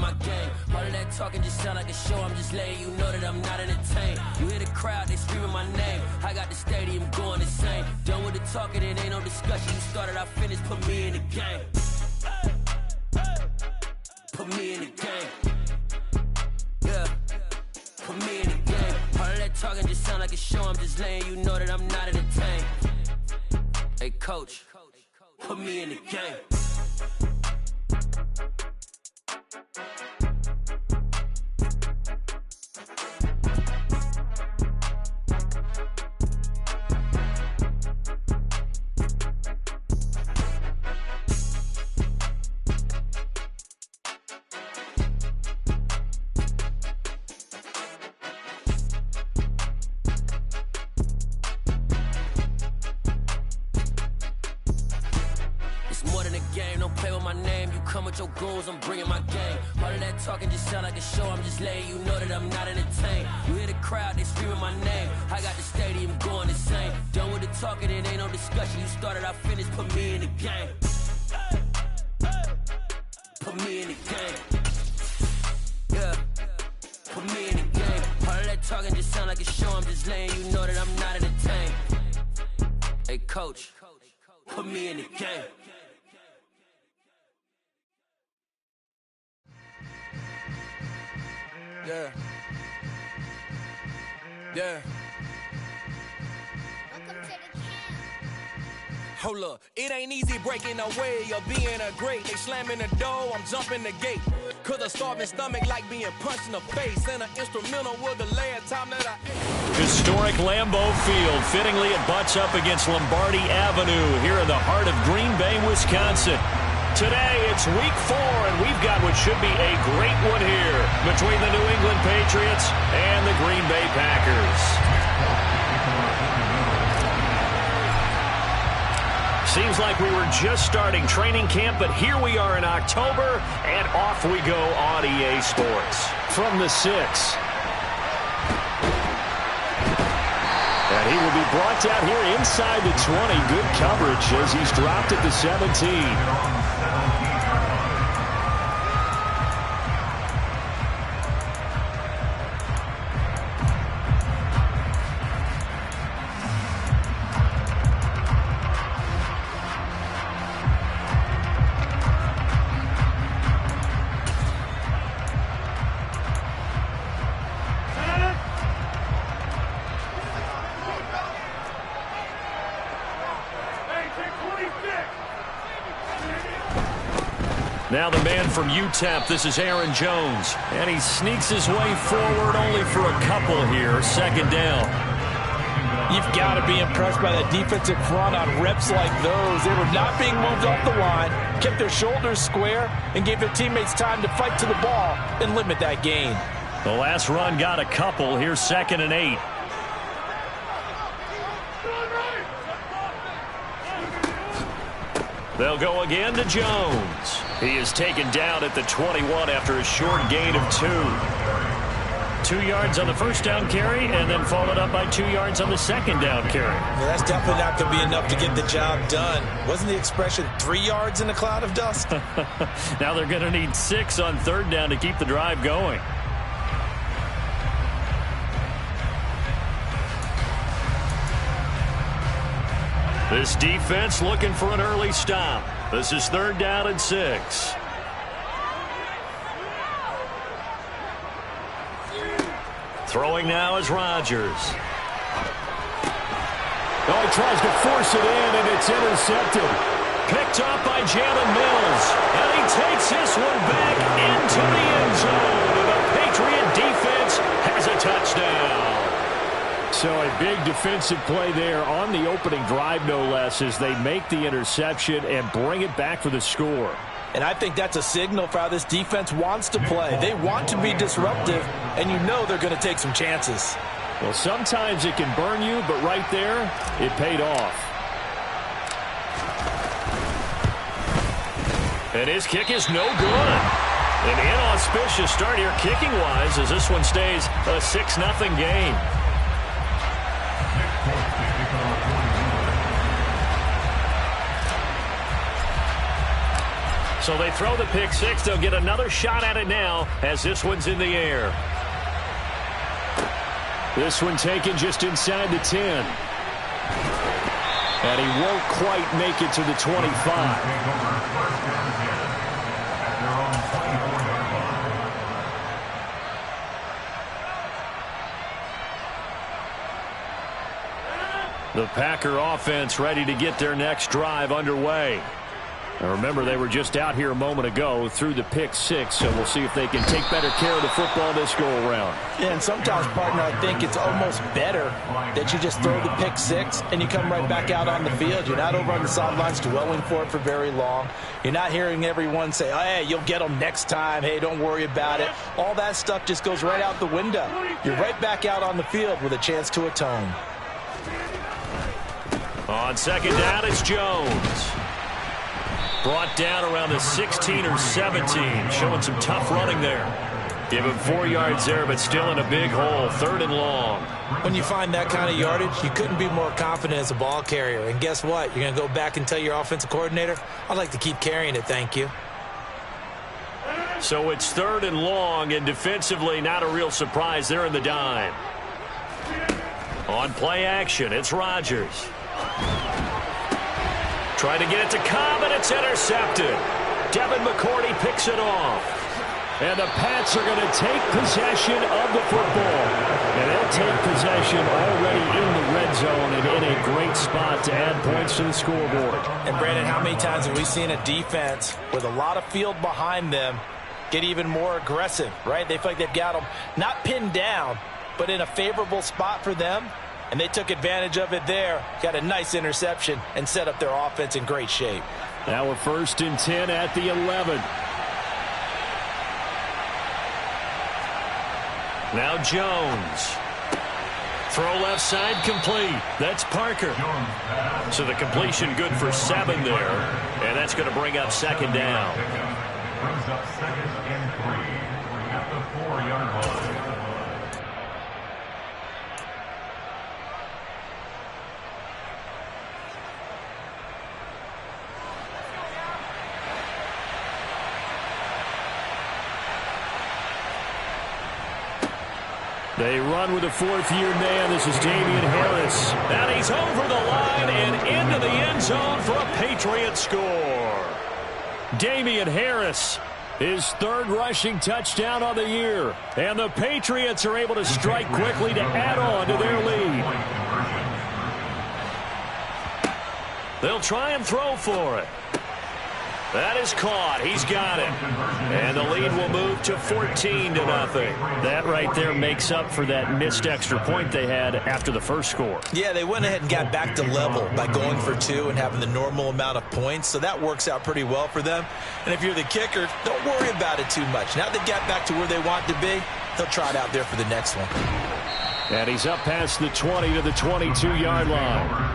my game. All of that talking just sound like a show. I'm just letting you know that I'm not entertained. You hear the crowd, they screaming my name. I got the stadium going insane. Done with the talking, it ain't no discussion. You started, I finished, put me in the game. Put me in the game. Yeah. Put me in the game. All of that talking just sound like a show. I'm just letting you know that I'm not entertained. Hey, coach, put me in the game. Your goals, I'm bringing my game. All of that talking just sound like a show. I'm just letting you know that I'm not entertained. You hear the crowd, they screaming my name. I got the stadium going insane. Done with the talking, it ain't no discussion. You started, I finished, put me in the game. Put me in the game. Yeah. Put me in the game. All of that talking just sound like a show. I'm just letting you know that I'm not entertained. Hey, coach, put me in the game. Yeah. Yeah. Hold up, it ain't easy breaking away or being a great. They slamming the door, I'm jumping the gate. Cause a starving stomach like being punched in the face. And an instrumental was the last time that I ate. Historic Lambeau Field. Fittingly, it butts up against Lombardi Avenue here in the heart of Green Bay, Wisconsin. Today, it's week 4, and we've got what should be a great one here between the New England Patriots and the Green Bay Packers. Seems like we were just starting training camp, but here we are in October, and off we go on EA Sports. From the 6. And he will be brought down here inside the 20. Good coverage as he's dropped at the 17. Now the man from UTEP, this is Aaron Jones. And he sneaks his way forward only for a couple here. Second down. You've got to be impressed by that defensive front on reps like those. They were not being moved off the line, kept their shoulders square, and gave their teammates time to fight to the ball and limit that gain. The last run got a couple. Here's 2nd and 8. They'll go again to Jones. He is taken down at the 21 after a short gain of 2. 2 yards on the first down carry and then followed up by 2 yards on the second down carry. Well, that's definitely not going to be enough to get the job done. Wasn't the expression 3 yards in a cloud of dust? Now they're going to need 6 on 3rd down to keep the drive going. This defense looking for an early stop. This is 3rd down and 6. Throwing now is Rodgers. Oh, he tries to force it in, and it's intercepted. Picked up by Jalen Mills. And he takes this one back into the end zone. The Patriot defense has a touchdown. So a big defensive play there on the opening drive, no less, as they make the interception and bring it back for the score. And I think that's a signal for how this defense wants to play. They want to be disruptive, and you know they're going to take some chances. Well, sometimes it can burn you, but right there, it paid off. And his kick is no good. An inauspicious start here kicking-wise as this one stays a 6-0 game. So they throw the pick six. They'll get another shot at it now as this one's in the air. This one taken just inside the 10. And he won't quite make it to the 25. The Packer offense ready to get their next drive underway. Now remember, they were just out here a moment ago through the pick six, so we'll see if they can take better care of the football this go-around. Yeah, and sometimes, partner, I think it's almost better that you just throw the pick six and you come right back out on the field. You're not over on the sidelines dwelling for it for very long. You're not hearing everyone say, oh, hey, you'll get them next time. Hey, don't worry about it. All that stuff just goes right out the window. You're right back out on the field with a chance to atone. On second down, it's Jones. Brought down around the 16 or 17, showing some tough running there. Give him 4 yards there, but still in a big hole, 3rd and long. When you find that kind of yardage, you couldn't be more confident as a ball carrier. And guess what? You're going to go back and tell your offensive coordinator, I'd like to keep carrying it, thank you. So it's 3rd and long, and defensively not a real surprise. They're in the dime. On play action, it's Rodgers. Trying to get it to Cobb, and it's intercepted. Devin McCourty picks it off. And the Pats are going to take possession of the football. And they'll take possession already in the red zone and in a great spot to add points to the scoreboard. And, Brandon, how many times have we seen a defense with a lot of field behind them get even more aggressive, right? They feel like they've got them not pinned down, but in a favorable spot for them. And they took advantage of it there, got a nice interception, and set up their offense in great shape. Now a 1st and 10 at the 11. Now Jones. Throw left side complete. That's Parker. So the completion good for 7 there. And that's going to bring up 2nd down. Brings up 2nd and 3 at the 4-yard line. They run with a 4th-year man. This is Damian Harris. And he's over the line and into the end zone for a Patriot score. Damian Harris, his 3rd rushing touchdown of the year. And the Patriots are able to strike quickly to add on to their lead. They'll try and throw for it. That is caught. He's got it. And the lead will move to 14-0. That right there makes up for that missed extra point they had after the first score. Yeah, they went ahead and got back to level by going for 2 and having the normal amount of points. So that works out pretty well for them. And if you're the kicker, don't worry about it too much. Now they got back to where they want to be, they'll try it out there for the next one. And he's up past the 20 to the 22-yard line.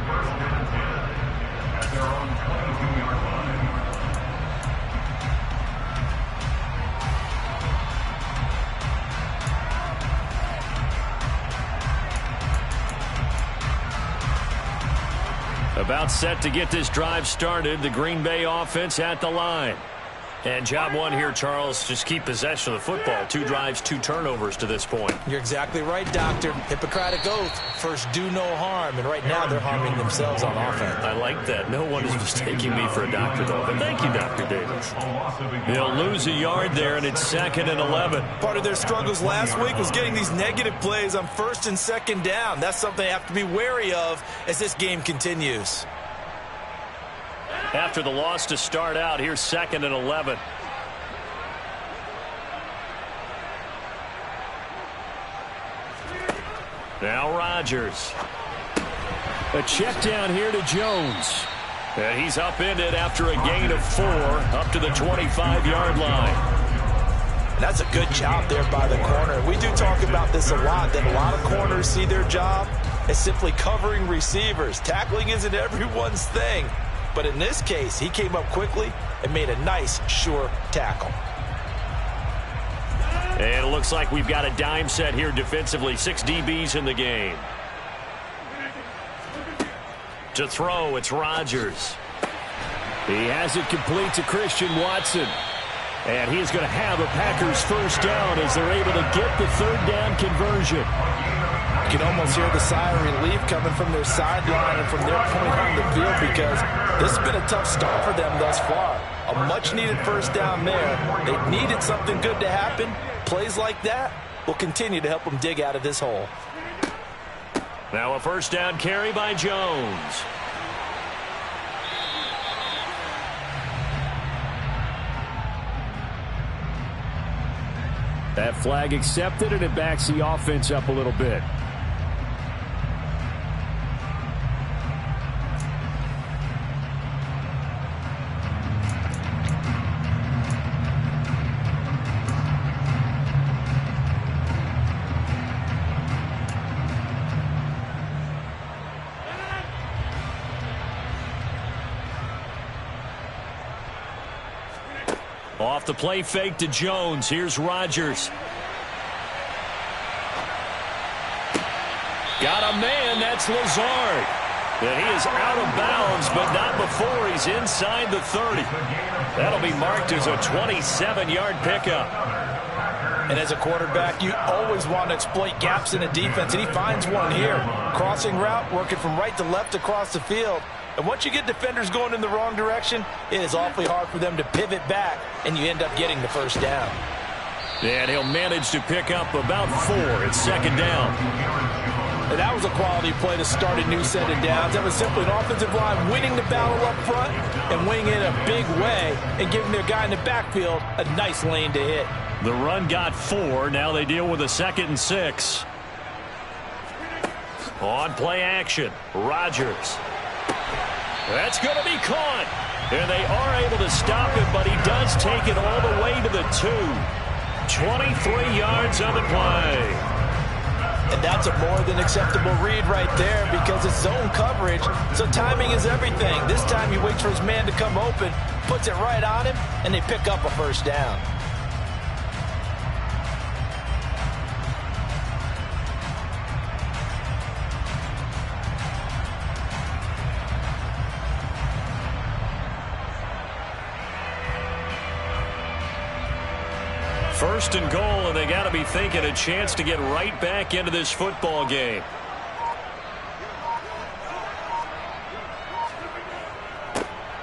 About set to get this drive started. The Green Bay offense at the line. And job one here, Charles, just keep possession of the football. 2 drives, 2 turnovers to this point. You're exactly right, Doctor. Hippocratic oath. First, do no harm. And right now, they're harming themselves on offense. I like that. No one is mistaking me for a doctor, though. But thank you, Dr. Davis. They'll lose a yard there, and it's 2nd and 11. Part of their struggles last week was getting these negative plays on 1st and 2nd down. That's something they have to be wary of as this game continues. After the loss to start out, here's 2nd and 11. Now Rodgers. A check down here to Jones. And he's upended after a gain of 4 up to the 25-yard line. That's a good job there by the corner. We do talk about this a lot, that a lot of corners see their job as simply covering receivers. Tackling isn't everyone's thing. But in this case, he came up quickly and made a nice, sure tackle. And it looks like we've got a dime set here defensively. 6 DBs in the game. To throw, it's Rodgers. He has it complete to Christian Watson. And he's going to have a Packers first down as they're able to get the third down conversion. You can almost hear the sigh of relief coming from their sideline and from their point on the field, because this has been a tough start for them thus far. A much-needed first down there. They needed something good to happen. Plays like that will continue to help them dig out of this hole. Now a first down carry by Jones. That flag accepted, and it backs the offense up a little bit. Off the play fake to Jones. Here's Rodgers. Got a man. That's Lazard. And he is out of bounds, but not before he's inside the 30. That'll be marked as a 27-yard pickup. And as a quarterback, you always want to exploit gaps in a defense, and he finds one here. Crossing route, working from right to left across the field. And once you get defenders going in the wrong direction, it is awfully hard for them to pivot back, and you end up getting the first down. And he'll manage to pick up about 4 at second down. And that was a quality play to start a new set of downs. That was simply an offensive line winning the battle up front and winning it a big way and giving their guy in the backfield a nice lane to hit. The run got 4. Now they deal with a 2nd and 6. On play action, Rodgers. That's going to be caught. And they are able to stop it, but he does take it all the way to the 2. 23 yards on the play. And that's a more than acceptable read right there, because it's zone coverage, so timing is everything. This time he waits for his man to come open, puts it right on him, and they pick up a first down. First and goal, and they got to be thinking a chance to get right back into this football game.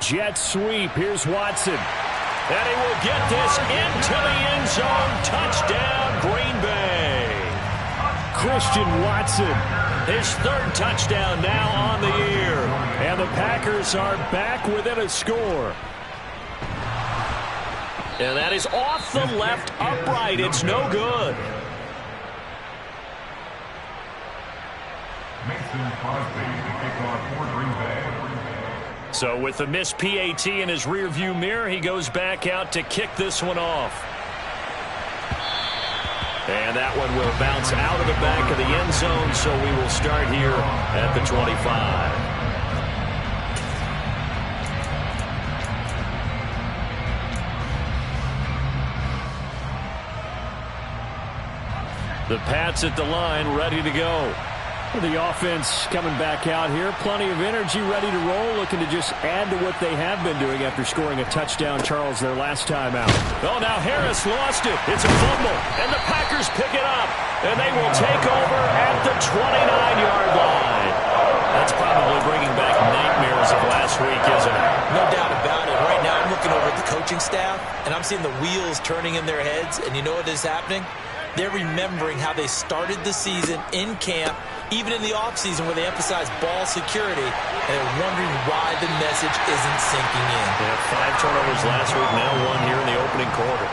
Jet sweep. Here's Watson. And he will get this into the end zone. Touchdown, Green Bay. Christian Watson, his 3rd touchdown now on the year. And the Packers are back within a score. And that is off the left upright. It's no good. Mason Crosby, the kickoff for Green Bay. So with the missed PAT in his rearview mirror, he goes back out to kick this one off. And that one will bounce out of the back of the end zone, so we will start here at the 25. The Pats at the line, ready to go. The offense coming back out here. Plenty of energy, ready to roll, looking to just add to what they have been doing after scoring a touchdown, Charles, their last time out. Oh, now Harris lost it. It's a fumble, and the Packers pick it up, and they will take over at the 29-yard line. That's probably bringing back nightmares of last week, isn't it? No doubt about it. Right now I'm looking over at the coaching staff, and I'm seeing the wheels turning in their heads, and you know what is happening? They're remembering how they started the season in camp, even in the offseason where they emphasized ball security, and they're wondering why the message isn't sinking in. They had 5 turnovers last week, now 1 here in the opening quarter.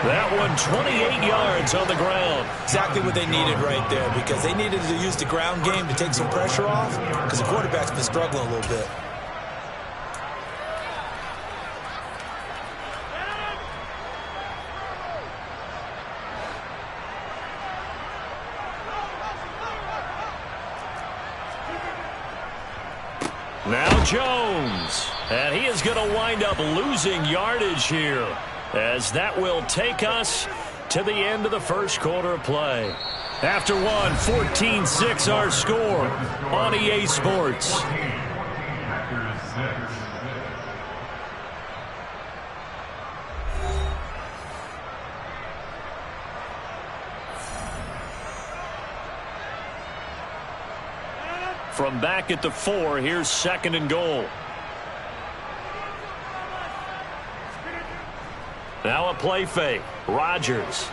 That one 28 yards on the ground. Exactly what they needed right there, because they needed to use the ground game to take some pressure off, because the quarterback's been struggling a little bit. Now Jones, and he is going to wind up losing yardage here, as that will take us to the end of the first quarter of play. After one, 14-6 our score on EA Sports. From back at the 4, here's 2nd and goal. Now a play fake. Rodgers.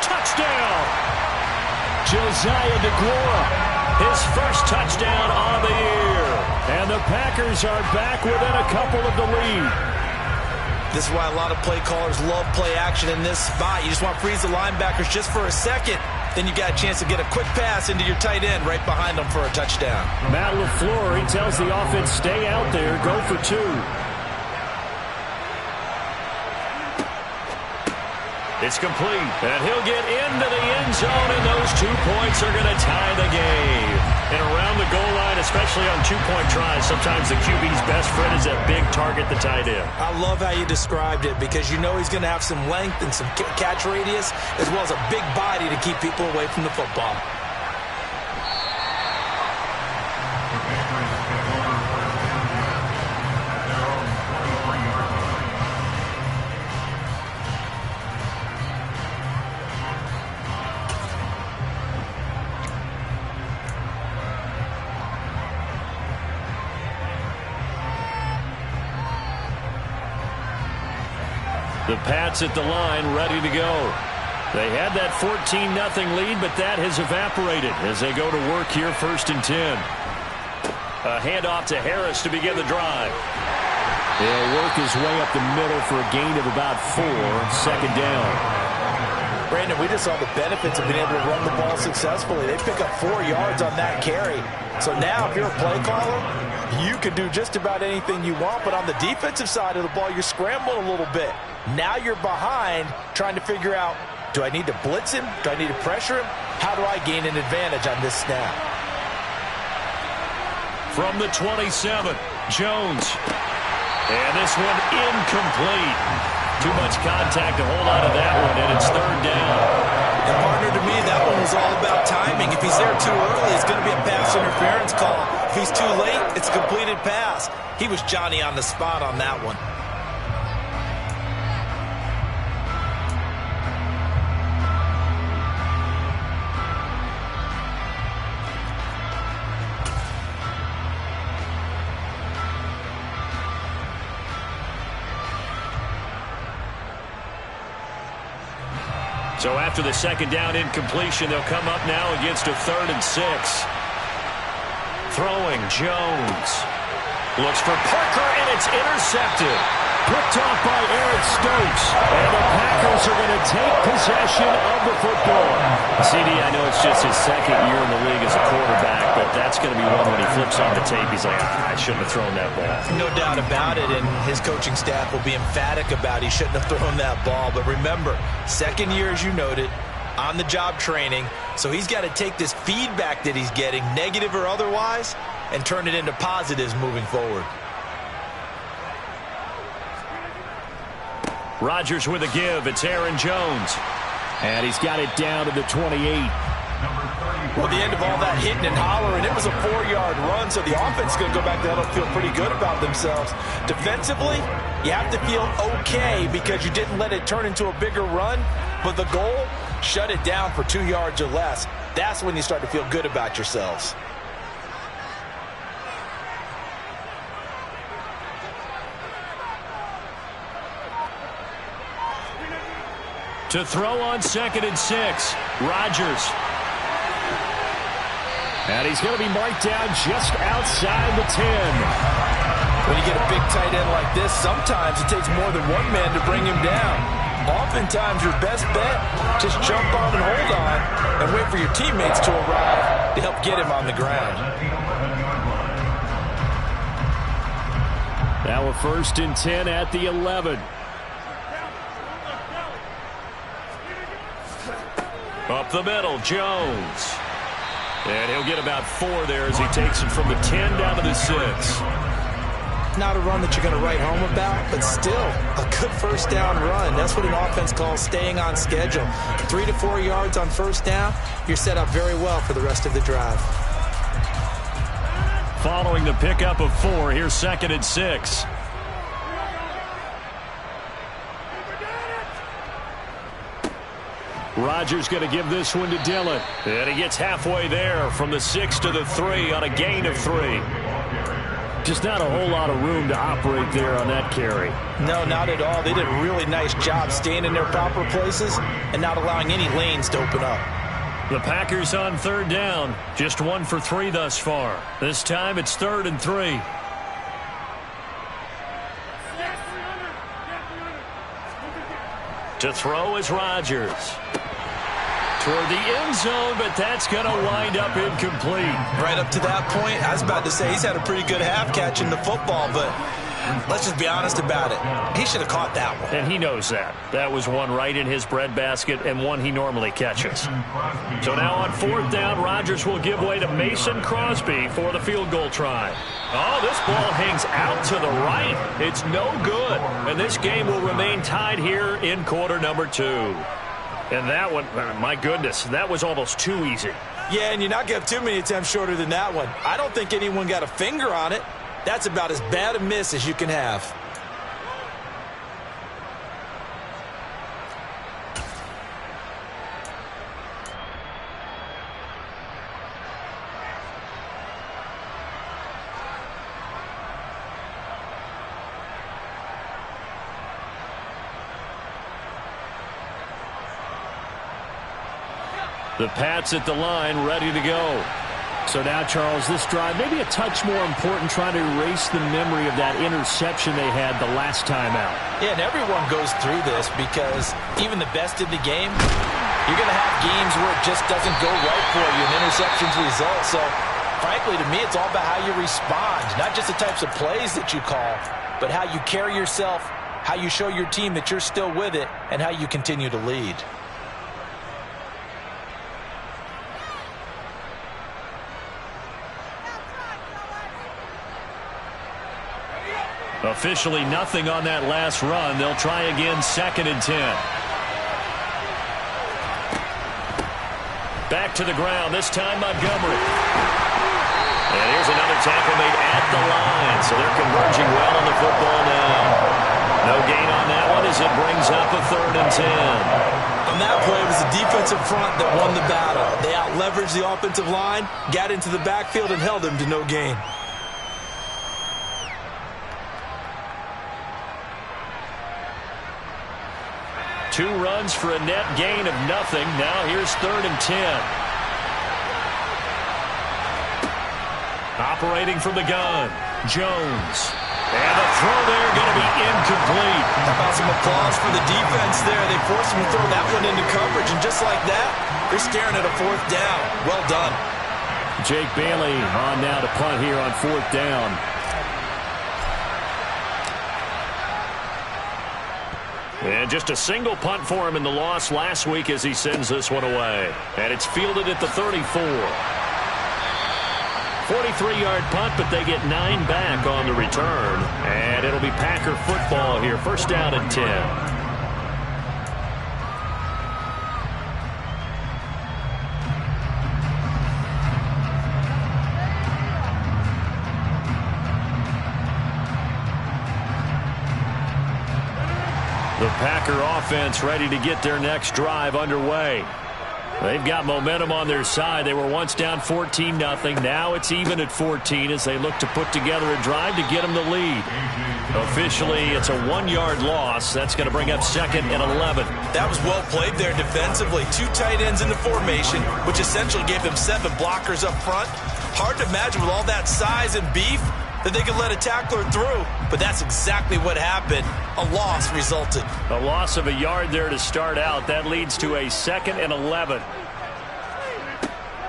Touchdown! Josiah DeGuara, His first touchdown on the year. and the Packers are back within a couple of the lead. This is why a lot of play callers love play action in this spot. You just want to freeze the linebackers just for a second. Then you got a chance to get a quick pass into your tight end right behind them for a touchdown. Matt LaFleur, he tells the offense, stay out there, go for 2. It's complete, and he'll get into the end zone, and those 2 points are going to tie the game. And around the goal line, especially on 2-point tries, sometimes the QB's best friend is that big target, the tight end. I love how you described it because you know he's going to have some length and some catch radius as well as a big body to keep people away from the football. The Pats at the line, ready to go. They had that 14-0 lead, but that has evaporated as they go to work here, 1st and 10. A handoff to Harris to begin the drive. He'll work his way up the middle for a gain of about 4, 2nd down. Brandon, we just saw the benefits of being able to run the ball successfully. They pick up 4 yards on that carry. So now if you're a play caller, you can do just about anything you want, but on the defensive side of the ball, you're scrambling a little bit. Now you're behind trying to figure out, do I need to blitz him? Do I need to pressure him? How do I gain an advantage on this snap? From the 27, Jones. And this one incomplete. Too much contact to hold on to that one, and it's 3rd down. And partner, to me, that one was all about timing. If he's there too early, it's going to be a pass interference call. If he's too late, it's a completed pass. He was Johnny on the spot on that one. So after the 2nd down incompletion, they'll come up now against a 3rd and 6. Throwing, Jones. Looks for Parker, and it's intercepted. Picked off by Eric Stokes. And the Packers are going to take possession of the football. CD, I know it's just his 2nd year in the league as a quarterback, but that's going to be one when he flips on the tape. He's like, I shouldn't have thrown that ball. No doubt about it, and his coaching staff will be emphatic about he shouldn't have thrown that ball. But remember, 2nd year, as you noted, on-the-job training, so he's got to take this feedback that he's getting, negative or otherwise, and turn it into positives moving forward. Rodgers with a give. It's Aaron Jones. And he's got it down to the 28. Well, the end of all that hitting and hollering, it was a 4-yard run, so the offense is going to go back there and feel pretty good about themselves. Defensively, you have to feel okay because you didn't let it turn into a bigger run, but the goal, shut it down for 2 yards or less. That's when you start to feel good about yourselves. To throw on 2nd and 6, Rodgers. And he's going to be marked down just outside the 10. When you get a big tight end like this, sometimes it takes more than one man to bring him down. Oftentimes, your best bet, just jump on and hold on and wait for your teammates to arrive to help get him on the ground. Now a 1st and 10 at the 11. Up the middle, Jones. And he'll get about 4 there as he takes it from the 10 down to the 6. Not a run that you're going to write home about, but still a good 1st down run. That's what an offense calls staying on schedule. 3 to 4 yards on 1st down, you're set up very well for the rest of the drive. Following the pickup of 4, here's 2nd and 6. Rodgers going to give this one to Dillon. And he gets halfway there from the 6 to the 3 on a gain of 3. Just not a whole lot of room to operate there on that carry. No, not at all. They did a really nice job staying in their proper places and not allowing any lanes to open up. The Packers on 3rd down. Just 1 for 3 thus far. This time it's 3rd and 3. To throw is Rodgers. Toward the end zone, but that's going to wind up incomplete. Right up to that point, I was about to say he's had a pretty good half catching the football, but let's just be honest about it. He should have caught that one. And he knows that. That was one right in his breadbasket and one he normally catches. So now on 4th down, Rodgers will give way to Mason Crosby for the field goal try. Oh, this ball hangs out to the right. It's no good. And this game will remain tied here in quarter number 2. And that one, my goodness, that was almost too easy. Yeah, and you're not going to have too many attempts shorter than that one. I don't think anyone got a finger on it. That's about as bad a miss as you can have. The Pats at the line, ready to go. So now, Charles, this drive maybe a touch more important, trying to erase the memory of that interception they had the last time out. Yeah, and everyone goes through this because even the best in the game, you're going to have games where it just doesn't go right for you and interceptions result. So, frankly, to me, it's all about how you respond, not just the types of plays that you call, but how you carry yourself, how you show your team that you're still with it, and how you continue to lead. Officially nothing on that last run. They'll try again, 2nd and 10. Back to the ground, this time Montgomery. And here's another tackle made at the line. So they're converging well on the football now. No gain on that one as it brings up a 3rd and 10. On that play, it was the defensive front that won the battle. They out-leveraged the offensive line, got into the backfield, and held them to no gain. Two runs for a net gain of nothing. Now here's 3rd and 10. Operating from the gun, Jones. And the throw there going to be incomplete. How about some applause for the defense there? They forced him to throw that one into coverage, and just like that, they're staring at a 4th down. Well done. Jake Bailey on now to punt here on 4th down. And just a single punt for him in the loss last week as he sends this one away. And it's fielded at the 34. 43-yard punt, but they get 9 back on the return. And it'll be Packer football here. 1st down and 10. The Packer offense ready to get their next drive underway. They've got momentum on their side. They were once down 14-0. Now it's even at 14 as they look to put together a drive to get them the lead. Officially, it's a 1-yard loss. That's going to bring up 2nd and 11. That was well played there defensively. 2 tight ends in the formation, which essentially gave them 7 blockers up front. Hard to imagine with all that size and beef that they could let a tackler through, but that's exactly what happened. A loss resulted. A loss of a yard there to start out. That leads to a 2nd and 11.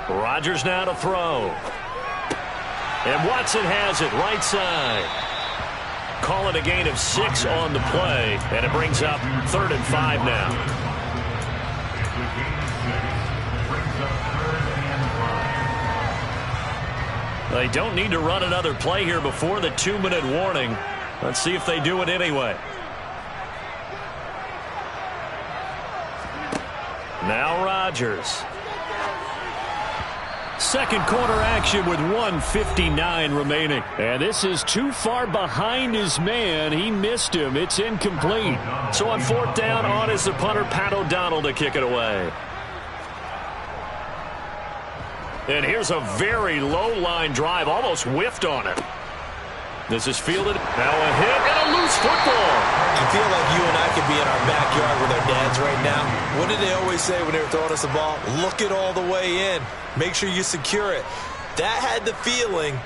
Rodgers now to throw. And Watson has it right side. Call it a gain of 6 on the play, and it brings up 3rd and 5 now. They don't need to run another play here before the 2-minute warning. Let's see if they do it anyway. Now Rodgers. Second quarter action with 1:59 remaining. And this is too far behind his man. He missed him. It's incomplete. So on fourth down, on is the punter, Pat O'Donnell, to kick it away. And here's a very low-line drive, almost whiffed on it. This is fielded. Now a hit and a loose football. I feel like you and I could be in our backyard with our dads right now. What did they always say when they were throwing us the ball? Look it all the way in. Make sure you secure it. That had the feeling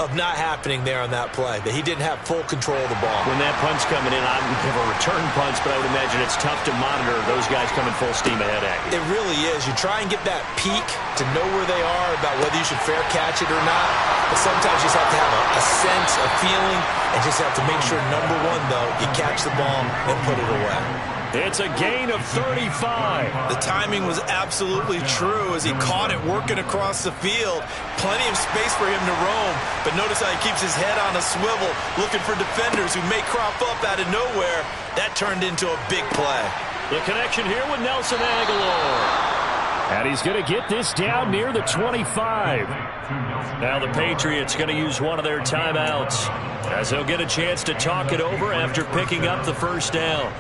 of not happening there on that play, that he didn't have full control of the ball. When that punt's coming in, I would give a return punch, but I would imagine it's tough to monitor those guys coming full steam ahead at you. It really is. You try and get that peek to know where they are, about whether you should fair catch it or not. But sometimes you just have to have a sense, a feeling, and just have to make sure, number one, though, you catch the ball and put it away. It's a gain of 35. The timing was absolutely true as he caught it working across the field. Plenty of space for him to roam, but notice how he keeps his head on a swivel, looking for defenders who may crop up out of nowhere. That turned into a big play. The connection here with Nelson Aguilar. And he's going to get this down near the 25. Now the Patriots going to use one of their timeouts, as they'll get a chance to talk it over after picking up the first down.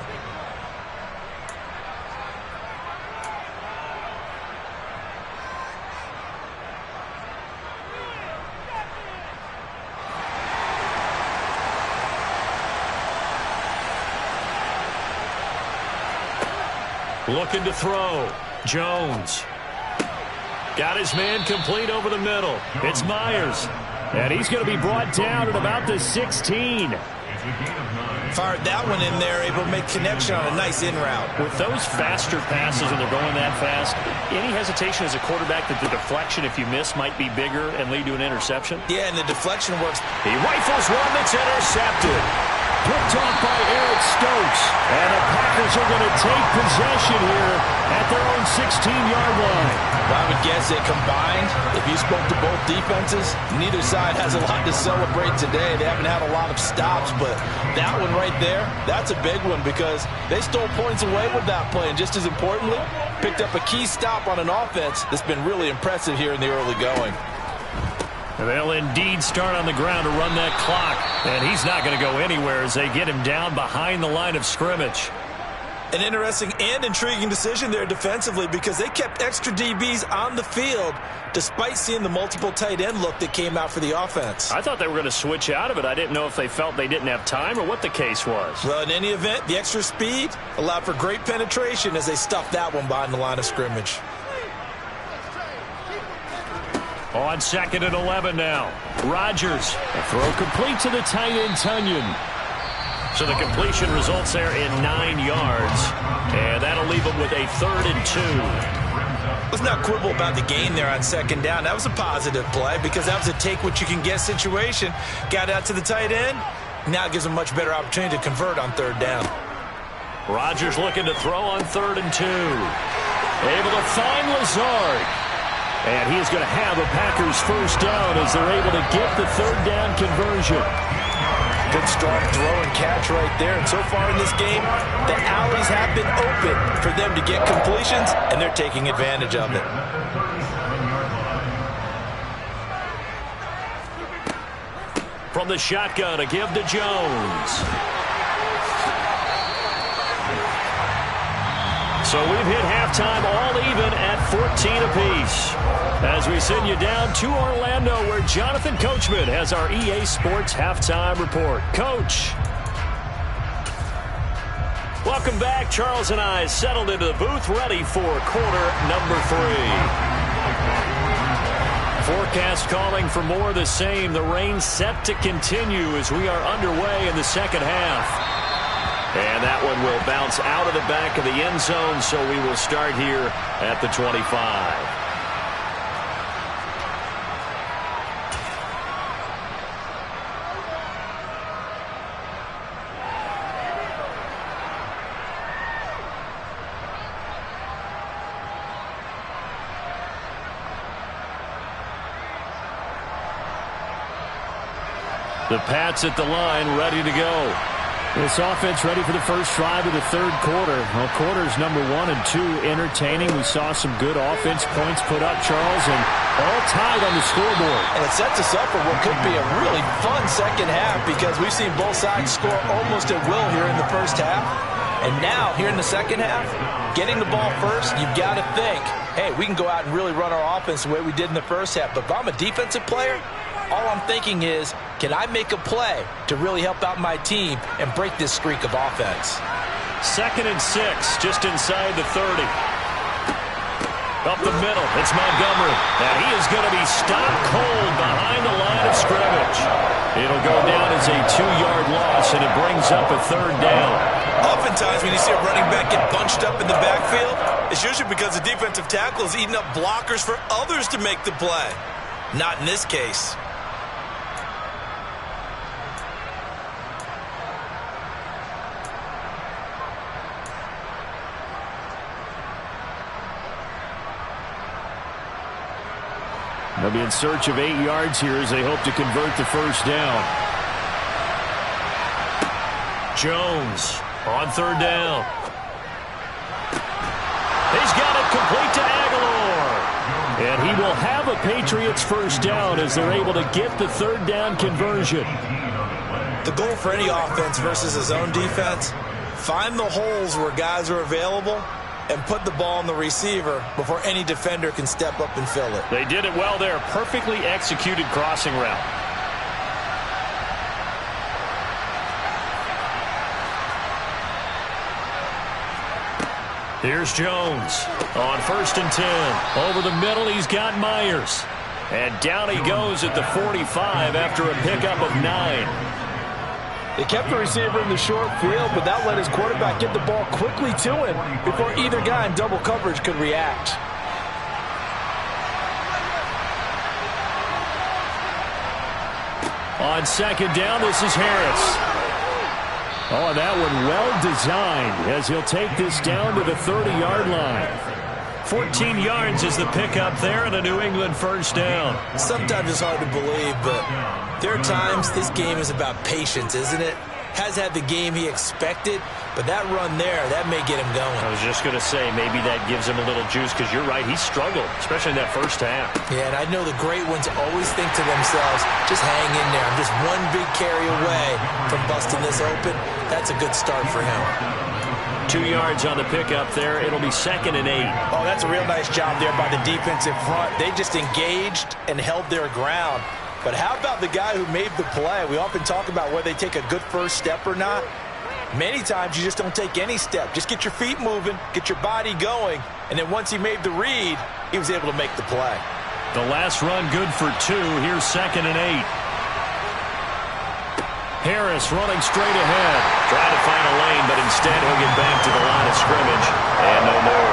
Looking to throw. Jones. Got his man complete over the middle. It's Myers. And he's going to be brought down at about the 16. Fired that one in there, able to make connection on a nice in route. With those faster passes when they're going that fast, any hesitation as a quarterback that the deflection, if you miss, might be bigger and lead to an interception? Yeah, and the deflection works. He rifles one that's intercepted. Picked off by Eric Stokes. And the Packers are going to take possession here at their own 16-yard line. Well, I would guess they combined. If you spoke to both defenses, neither side has a lot to celebrate today. They haven't had a lot of stops, but that one right there, that's a big one because they stole points away with that play. And just as importantly, picked up a key stop on an offense that's been really impressive here in the early going. They'll indeed start on the ground to run that clock. And he's not going to go anywhere as they get him down behind the line of scrimmage. An interesting and intriguing decision there defensively because they kept extra DBs on the field despite seeing the multiple tight end look that came out for the offense. I thought they were going to switch out of it. I didn't know if they felt they didn't have time or what the case was. Well, in any event, the extra speed allowed for great penetration as they stuffed that one behind the line of scrimmage. On 2nd and 11 now. Rodgers. A throw complete to the tight end, Tunyon. So the completion results there in 9 yards. And that'll leave them with a 3rd and 2. Let's not quibble about the gain there on 2nd down. That was a positive play because that was a take-what-you-can-get situation. Got out to the tight end. Now it gives them a much better opportunity to convert on 3rd down. Rodgers looking to throw on 3rd and 2. Able to find Lazard. And he is going to have a Packers first down as they're able to get the 3rd down conversion. Good strong throw and catch right there. And so far in this game, the alleys have been open for them to get completions, and they're taking advantage of it. From the shotgun, a give to Jones. So we've hit halftime all even at 14 apiece. As we send you down to Orlando, where Jonathan Coachman has our EA Sports halftime report. Coach. Welcome back. Charles and I settled into the booth, ready for quarter number 3. Forecast calling for more of the same. The rain set to continue as we are underway in the second half. And that one will bounce out of the back of the end zone, so we will start here at the 25. The Pats at the line, ready to go. This offense ready for the first drive of the third quarter. Well, quarters number 1 and 2 entertaining. We saw some good offense points put up, Charles, and all tied on the scoreboard. And it sets us up for what could be a really fun second half because we've seen both sides score almost at will here in the first half. And now, here in the second half, getting the ball first, you've got to think, hey, we can go out and really run our offense the way we did in the first half. But if I'm a defensive player, all I'm thinking is, can I make a play to really help out my team and break this streak of offense? 2nd and 6, just inside the 30. Up the middle, it's Montgomery. And he is going to be stopped cold behind the line of scrimmage. It'll go down as a 2-yard loss, and it brings up a 3rd down. Oftentimes when you see a running back get bunched up in the backfield, it's usually because the defensive tackle is eating up blockers for others to make the play. Not in this case. They'll be in search of 8 yards here as they hope to convert the first down. Jones on 3rd down. He's got it complete to Aguilar. And he will have a Patriots first down as they're able to get the 3rd down conversion. The goal for any offense versus his own defense, find the holes where guys are available and put the ball on the receiver before any defender can step up and fill it. They did it well there. Perfectly executed crossing route. Here's Jones on 1st and 10. Over the middle, he's got Myers. And down he goes at the 45 after a pickup of 9. They kept the receiver in the short field, but that let his quarterback get the ball quickly to him before either guy in double coverage could react. On 2nd down, this is Harris. Oh, that one well designed as he'll take this down to the 30-yard line. 14 yards is the pickup there and a New England first down. Sometimes it's hard to believe, but there are times this game is about patience, isn't it? Has had the game he expected, but that run there, that may get him going. I was just going to say, maybe that gives him a little juice because you're right, he struggled, especially in that first half. Yeah, and I know the great ones always think to themselves, just hang in there. I'm just one big carry away from busting this open. That's a good start for him. 2 yards on the pickup there. It'll be 2nd and 8. Oh, that's a real nice job there by the defensive front. They just engaged and held their ground. But how about the guy who made the play? We often talk about whether they take a good first step or not. Many times you just don't take any step. Just get your feet moving, get your body going, and then once he made the read, he was able to make the play. The last run good for 2. Here's 2nd and 8. Harris running straight ahead. Trying to find a lane, but instead he'll get back to the line of scrimmage. And no more.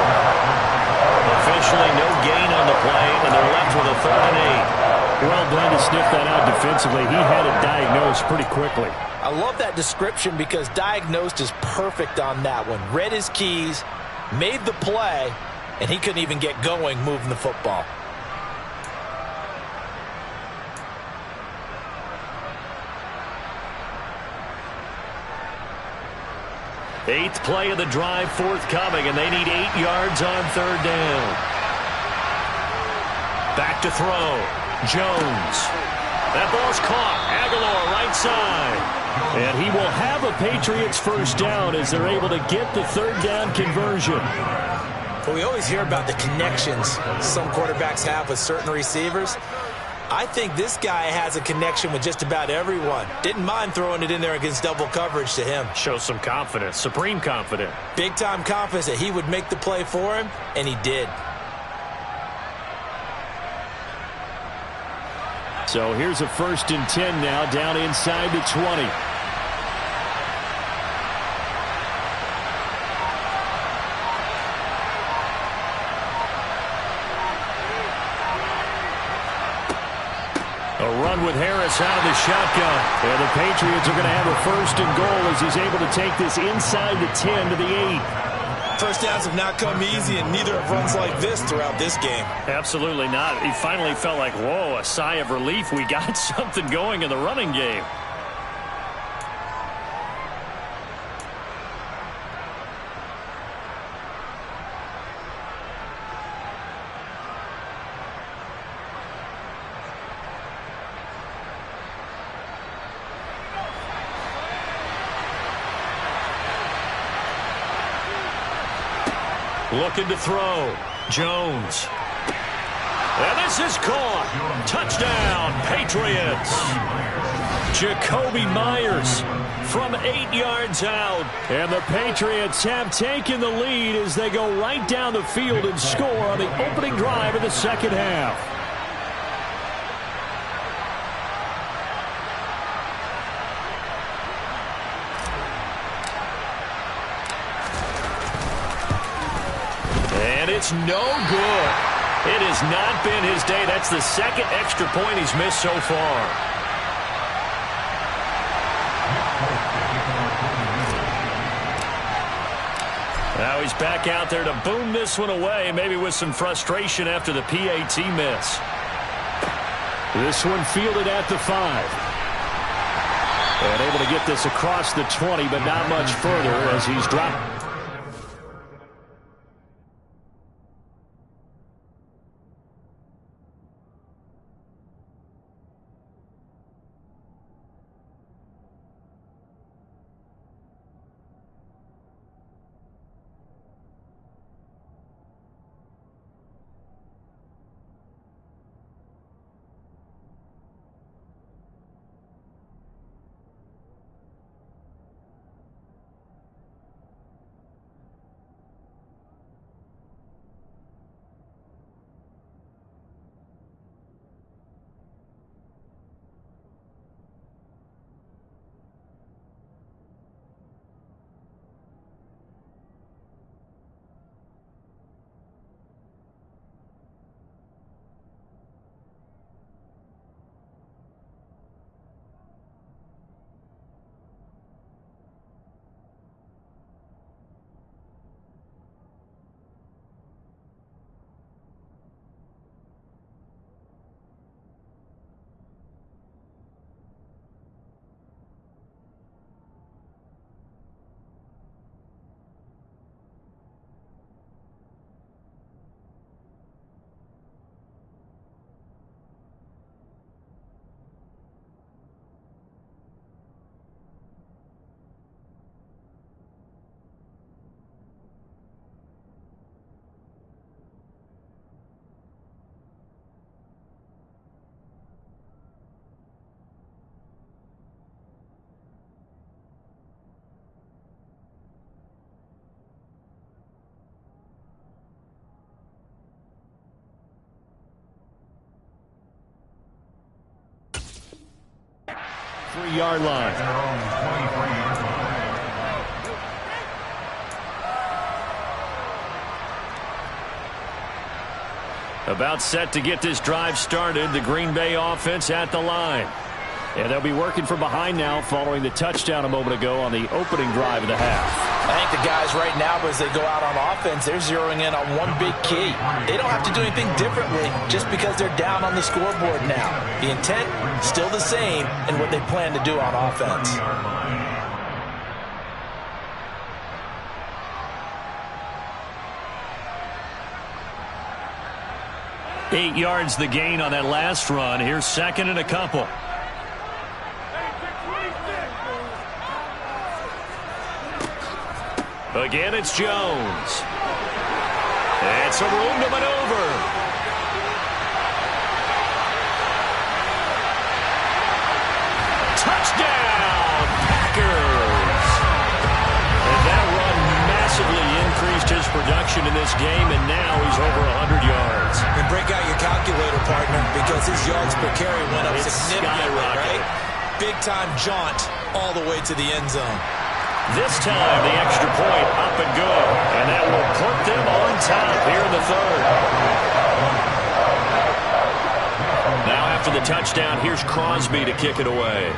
Officially no gain on the play, and they're left with a 3rd and 8. Well done to sniff that out defensively. He had it diagnosed pretty quickly. I love that description because diagnosed is perfect on that one. Read his keys, made the play, and he couldn't even get going moving the football. Eighth play of the drive forthcoming, and they need 8 yards on 3rd down. Back to throw. Jones. That ball's caught. Aguilar right side. And he will have a Patriots first down as they're able to get the 3rd down conversion. Well, we always hear about the connections some quarterbacks have with certain receivers. I think this guy has a connection with just about everyone. Didn't mind throwing it in there against double coverage to him. Shows some confidence, supreme confidence. Big-time confidence that he would make the play for him, and he did. So here's a 1st and 10 now, down inside the 20. A run with Harris out of the shotgun. And the Patriots are going to have a 1st and goal as he's able to take this inside the 10 to the 8. First downs have not come easy, and neither have runs like this throughout this game. Absolutely not. He finally felt like, whoa, a sigh of relief. We got something going in the running game. Looking to throw. Jones. And this is caught. Touchdown, Patriots. Jakobi Meyers from 8 yards out. And the Patriots have taken the lead as they go right down the field and score on the opening drive of the second half. And it's no good. It has not been his day. That's the second extra point he's missed so far. Now he's back out there to boom this one away, maybe with some frustration after the PAT miss. This one fielded at the 5. And able to get this across the 20, but not much further as he's dropped. Three-yard line. About set to get this drive started. The Green Bay offense at the line. And they'll be working from behind now following the touchdown a moment ago on the opening drive of the half. I think the guys right now, as they go out on offense, they're zeroing in on one big key. They don't have to do anything differently just because they're down on the scoreboard now. The intent, still the same in what they plan to do on offense. 8 yards the gain on that last run. Here's second and a couple. Again, it's Jones. And some room to maneuver. Touchdown, Packers. And that run massively increased his production in this game, and now he's over 100 yards. And break out your calculator, partner, because his yards per carry went up significantly, right? Big-time jaunt all the way to the end zone. This time, the extra point up and good. And that will put them on top here in the third. Now after the touchdown, here's Crosby to kick it away.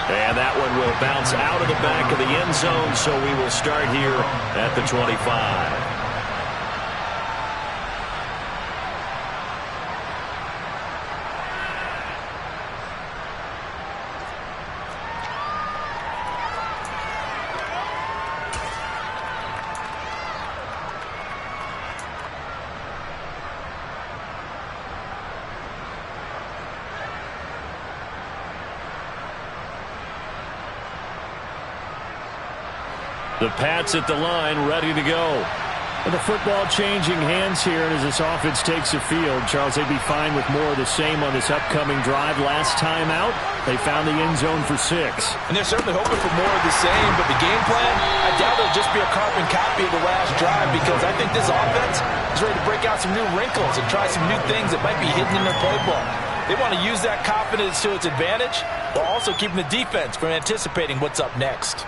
And that one will bounce out of the back of the end zone, so we will start here at the 25. The Pats at the line, ready to go. And the football changing hands here, and as this offense takes the field, Charles, they'd be fine with more of the same on this upcoming drive. Last time out, they found the end zone for 6. And they're certainly hoping for more of the same, but the game plan, I doubt it'll just be a carbon copy of the last drive, because I think this offense is ready to break out some new wrinkles and try some new things that might be hidden in their playbook. They want to use that confidence to its advantage, while also keeping the defense from anticipating what's up next.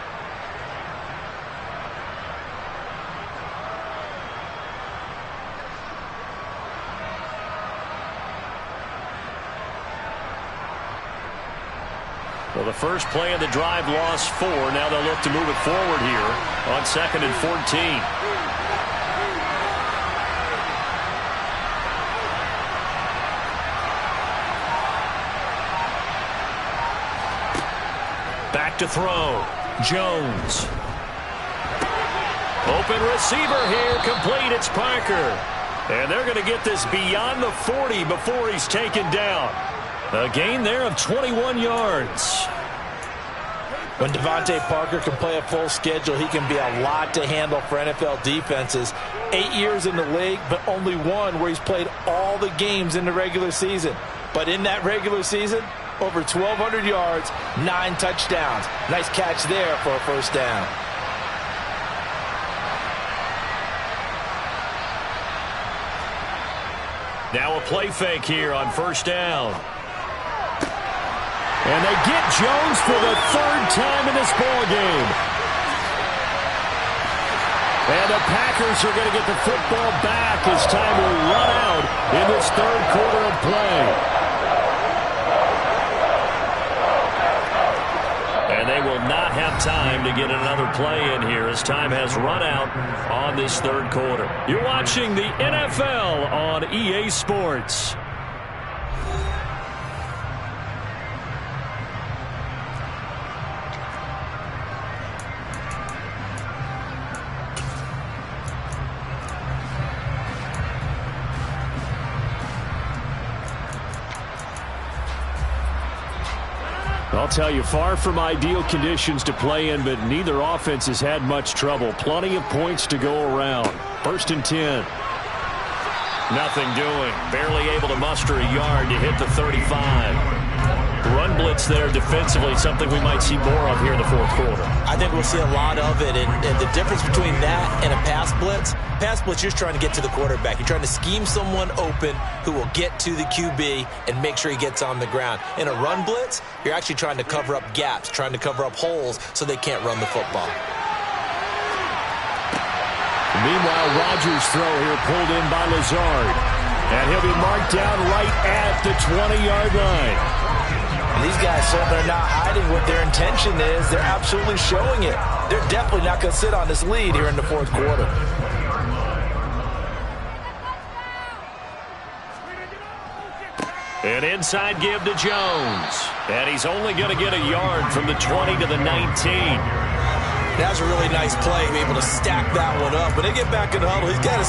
Well, the first play of the drive lost 4. Now they'll look to move it forward here on 2nd and 14. Back to throw. Jones. Open receiver here. Complete. It's Parker. And they're going to get this beyond the 40 before he's taken down. A gain there of 21 yards. When Devontae Parker can play a full schedule, he can be a lot to handle for NFL defenses. 8 years in the league, but only one where he's played all the games in the regular season. But in that regular season, over 1,200 yards, 9 touchdowns. Nice catch there for a first down. Now a play fake here on first down. And they get Jones for the 3rd time in this ballgame. And the Packers are going to get the football back as time will run out in this 3rd quarter of play. And they will not have time to get another play in here as time has run out on this 3rd quarter. You're watching the NFL on EA Sports. I'll tell you, far from ideal conditions to play in, but neither offense has had much trouble. Plenty of points to go around. 1st and 10. Nothing doing. Barely able to muster a yard to hit the 35. Run blitz there defensively, something we might see more of here in the 4th quarter. I think we'll see a lot of it, and the difference between that and a pass blitz, you're just trying to get to the quarterback. You're trying to scheme someone open who will get to the QB and make sure he gets on the ground. In a run blitz, you're actually trying to cover up gaps, trying to cover up holes so they can't run the football. Meanwhile, Rodgers' throw here pulled in by Lazard. And he'll be marked down right at the 20-yard line. And these guys certainly are not hiding what their intention is. They're absolutely showing it. They're definitely not going to sit on this lead here in the 4th quarter. An inside give to Jones. And he's only going to get a yard from the 20 to the 19. That was a really nice play, be able to stack that one up. When they get back in the huddle, he's got to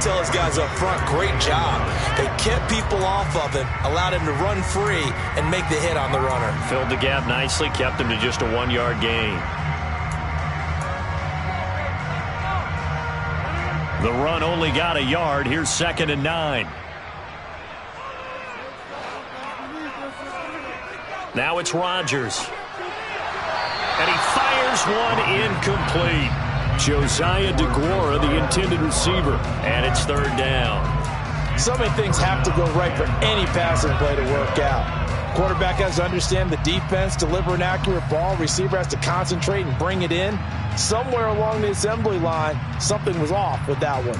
tell his guys up front, great job. They kept people off of him, allowed him to run free, and make the hit on the runner. Filled the gap nicely, kept him to just a 1-yard gain. The run only got a yard. Here's 2nd and 9. Now it's Rodgers. And he fires one incomplete. Josiah DeGuara, the intended receiver. And it's 3rd down. So many things have to go right for any passing play to work out. Quarterback has to understand the defense, deliver an accurate ball. Receiver has to concentrate and bring it in. Somewhere along the assembly line, something was off with that one.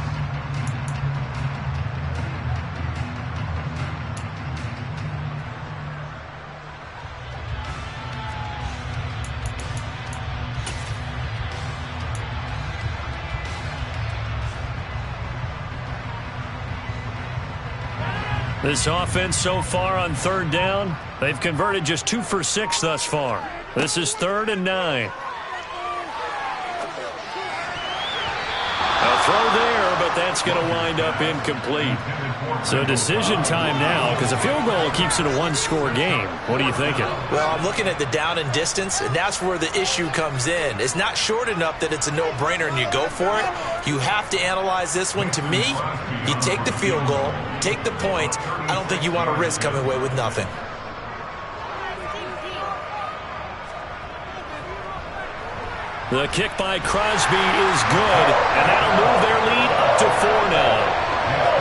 This offense so far on 3rd down, they've converted just 2 for 6 thus far. This is 3rd and 9. A throw there, but but that's going to wind up incomplete. So decision time now, because a field goal keeps it a one-score game. What are you thinking? Well, I'm looking at the down and distance, and that's where the issue comes in. It's not short enough that it's a no-brainer and you go for it. You have to analyze this one. To me, you take the field goal, take the points. I don't think you want to risk coming away with nothing. The kick by Crosby is good, and that'll move their lead up to 4 now.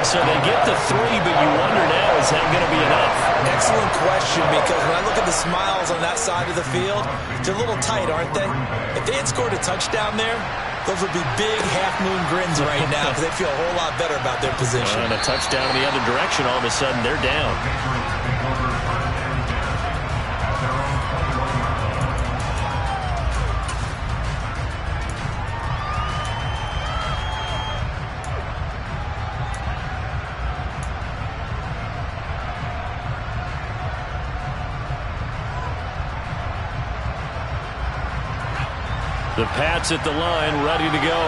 So they get the 3, but you wonder now, is that going to be enough? Excellent question, because when I look at the smiles on that side of the field, they're a little tight, aren't they? If they had scored a touchdown there, those would be big half-moon grins right now because they feel a whole lot better about their position. And a touchdown in the other direction, all of a sudden they're down. The Pats at the line, ready to go.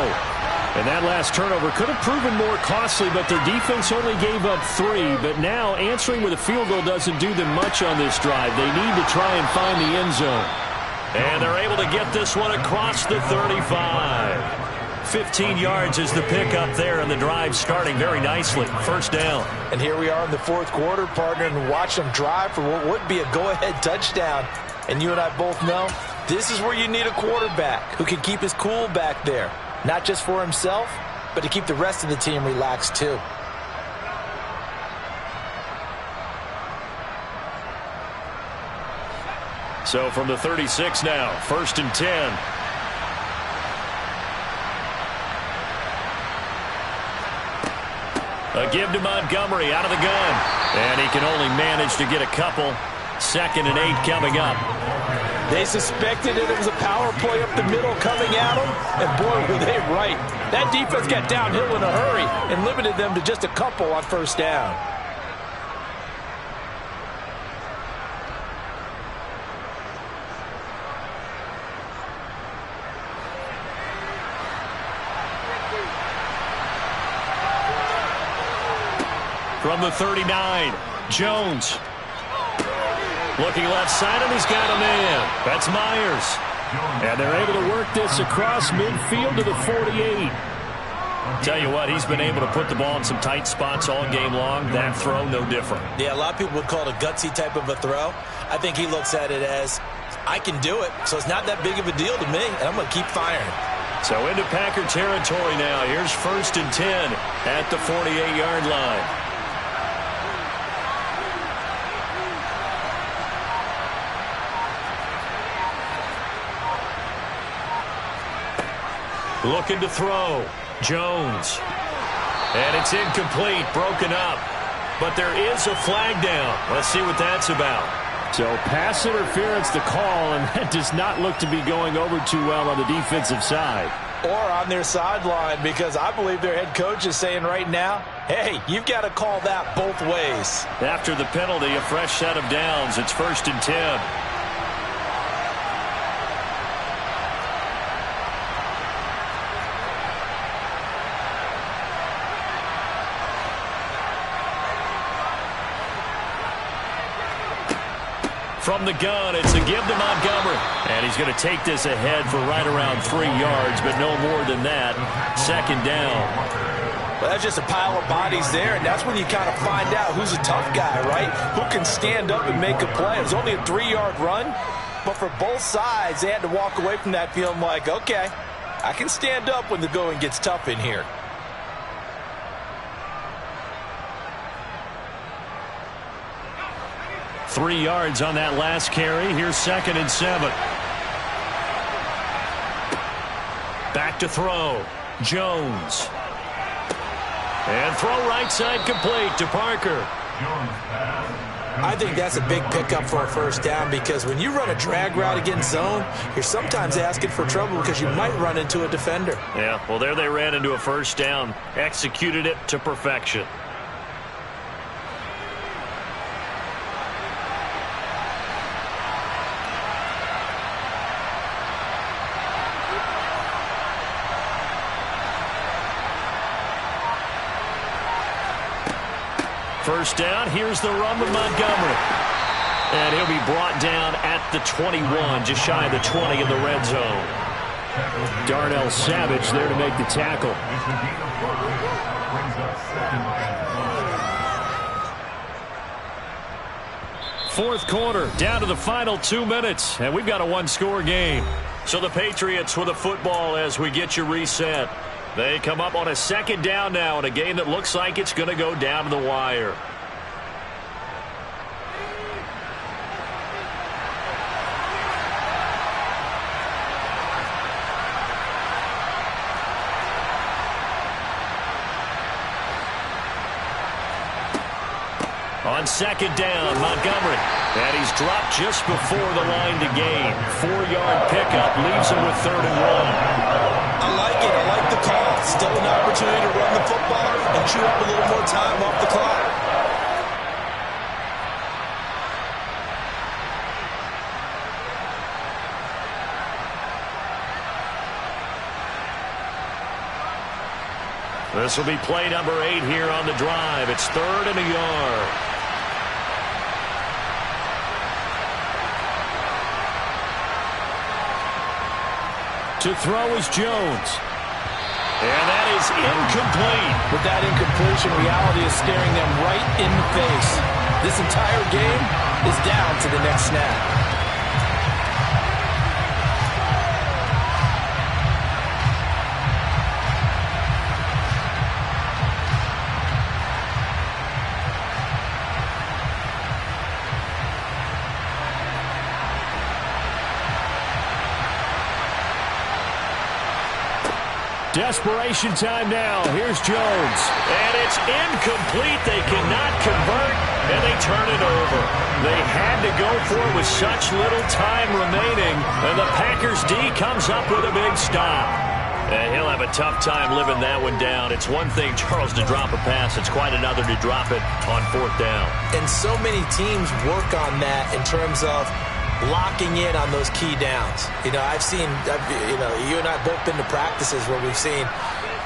And that last turnover could have proven more costly, but their defense only gave up 3. But now answering with a field goal doesn't do them much on this drive. They need to try and find the end zone. And they're able to get this one across the 35. 15 yards is the pickup there, and the drive starting very nicely. First down. And here we are in the fourth quarter, partner, and watch them drive for what would be a go-ahead touchdown. And you and I both know this is where you need a quarterback who can keep his cool back there. Not just for himself, but to keep the rest of the team relaxed too. So from the 36 now, 1st and 10. A give to Montgomery out of the gun. And he can only manage to get a couple. 2nd and 8 coming up. They suspected it was a power play up the middle coming at them, and boy, were they right. That defense got downhill in a hurry and limited them to just a couple on first down. From the 39, Jones. Looking left side, and he's got a man. That's Myers. And they're able to work this across midfield to the 48. Tell you what, he's been able to put the ball in some tight spots all game long. That throw, no different. Yeah, a lot of people would call it a gutsy type of a throw. I think he looks at it as, I can do it, so it's not that big of a deal to me, and I'm going to keep firing. So into Packer territory now. Here's 1st and 10 at the 48-yard line. Looking to throw. Jones. And it's incomplete, broken up. But there is a flag down. Let's see what that's about. So pass interference the call, and that does not look to be going over too well on the defensive side. Or on their sideline, because I believe their head coach is saying right now, hey, you've got to call that both ways. After the penalty, a fresh set of downs. It's 1st and 10. From the gun, it's a give to Montgomery. And he's going to take this ahead for right around 3 yards, but no more than that. 2nd down. Well, that's just a pile of bodies there, and that's when you kind of find out who's a tough guy, right? Who can stand up and make a play. It was only a 3-yard run, but for both sides, they had to walk away from that feeling like, okay, I can stand up when the going gets tough in here. Three yards on that last carry. Here's 2nd and 7. Back to throw. Jones. And throw right side complete to Parker. I think that's a big pickup for a first down, because when you run a drag route against zone, you're sometimes asking for trouble because you might run into a defender. Yeah, well, there they ran into a first down. Executed it to perfection. First down, here's the run with Montgomery. And he'll be brought down at the 21, just shy of the 20 in the red zone. Darnell Savage there to make the tackle. Fourth quarter, down to the final 2 minutes, and we've got a one-score game. So the Patriots with the football as we get you reset. They come up on a second down now in a game that looks like it's going to go down to the wire. On second down, Montgomery. And he's dropped just before the line to gain. 4-yard pickup leaves him with 3rd and 1. I like it. I like the call. Still an opportunity to run the football and chew up a little more time off the clock. This will be play number 8 here on the drive. It's 3rd and a yard. To throw is Jones. And that is incomplete. With that incompletion, reality is staring them right in the face. This entire game is down to the next snap. Desperation time now. Here's Jones. And it's incomplete. They cannot convert, and they turn it over. They had to go for it with such little time remaining, and the Packers D comes up with a big stop. And he'll have a tough time living that one down. It's one thing, Charles, to drop a pass. It's quite another to drop it on 4th down. And so many teams work on that in terms of locking in on those key downs. I've seen, you and I both been to practices where we've seen,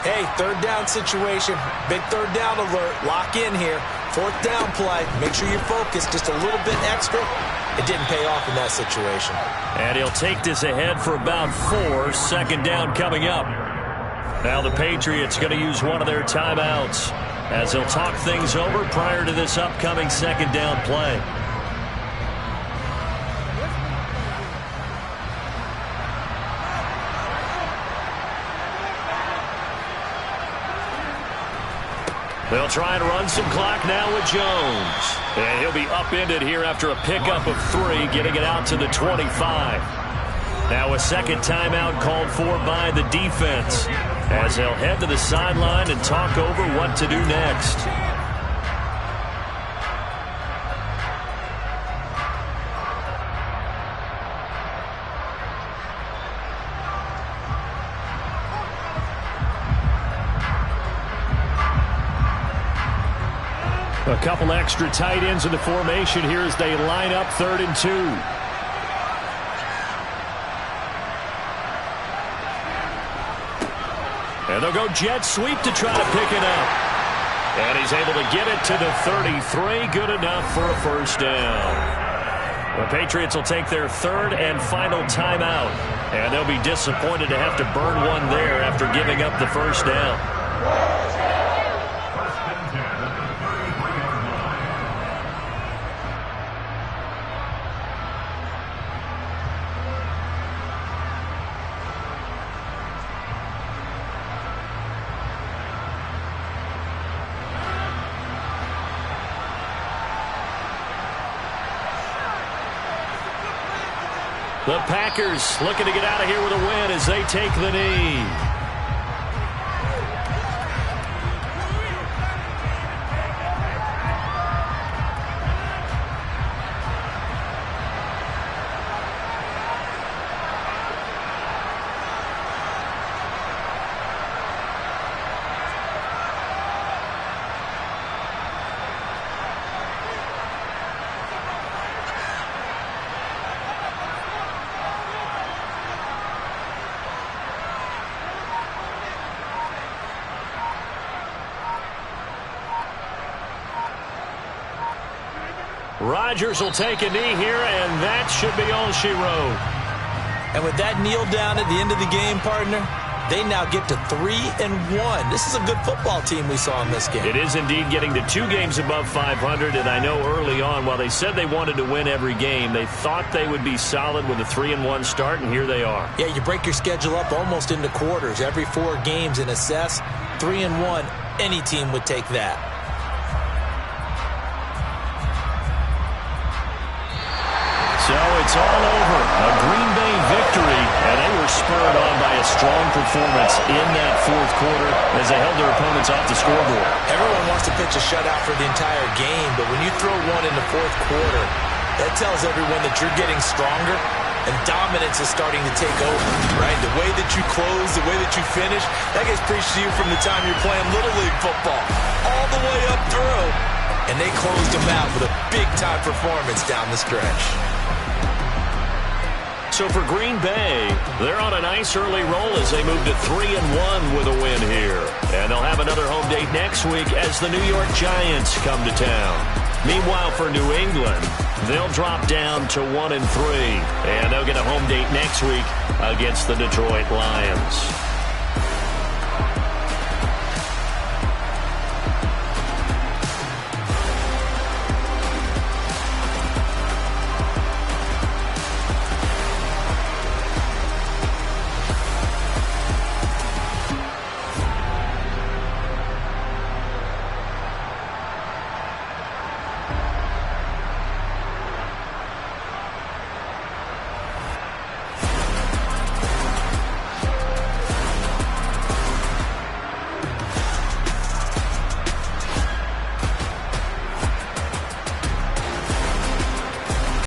hey, 3rd down situation, big 3rd down alert, lock in here, 4th down play, make sure you're focused just a little bit extra. It didn't pay off in that situation. And he'll take this ahead for about 4, 2nd down coming up. Now the Patriots going to use one of their timeouts as they'll talk things over prior to this upcoming 2nd down play. They'll try and run some clock now with Jones. And he'll be upended here after a pickup of 3, getting it out to the 25. Now a second timeout called for by the defense as they'll head to the sideline and talk over what to do next. A couple extra tight ends in the formation here as they line up 3rd and 2. And they'll go jet sweep to try to pick it up. And he's able to get it to the 33. Good enough for a first down. The Patriots will take their 3rd and final timeout. And they'll be disappointed to have to burn one there after giving up the first down. The Packers looking to get out of here with a win as they take the knee. Rodgers will take a knee here, and that should be all she wrote. And with that kneel down at the end of the game, partner, they now get to 3-1. This is a good football team we saw in this game. It is indeed getting to 2 games above 500, and I know early on, while they said they wanted to win every game, they thought they would be solid with a 3-1 start, and here they are. Yeah, you break your schedule up almost into quarters. Every 4 games and assess 3-1. Any team would take that. So it's all over. A Green Bay victory, and they were spurred on by a strong performance in that fourth quarter as they held their opponents off the scoreboard. Everyone wants to pitch a shutout for the entire game, but when you throw one in the fourth quarter, that tells everyone that you're getting stronger and dominance is starting to take over, right? The way that you close, the way that you finish, that gets preached to you from the time you're playing Little League football all the way up through. And they closed them out with a big-time performance down the stretch. So for Green Bay, they're on a nice early roll as they move to 3-1 with a win here. And they'll have another home date next week as the New York Giants come to town. Meanwhile, for New England, they'll drop down to 1-3. And they'll get a home date next week against the Detroit Lions.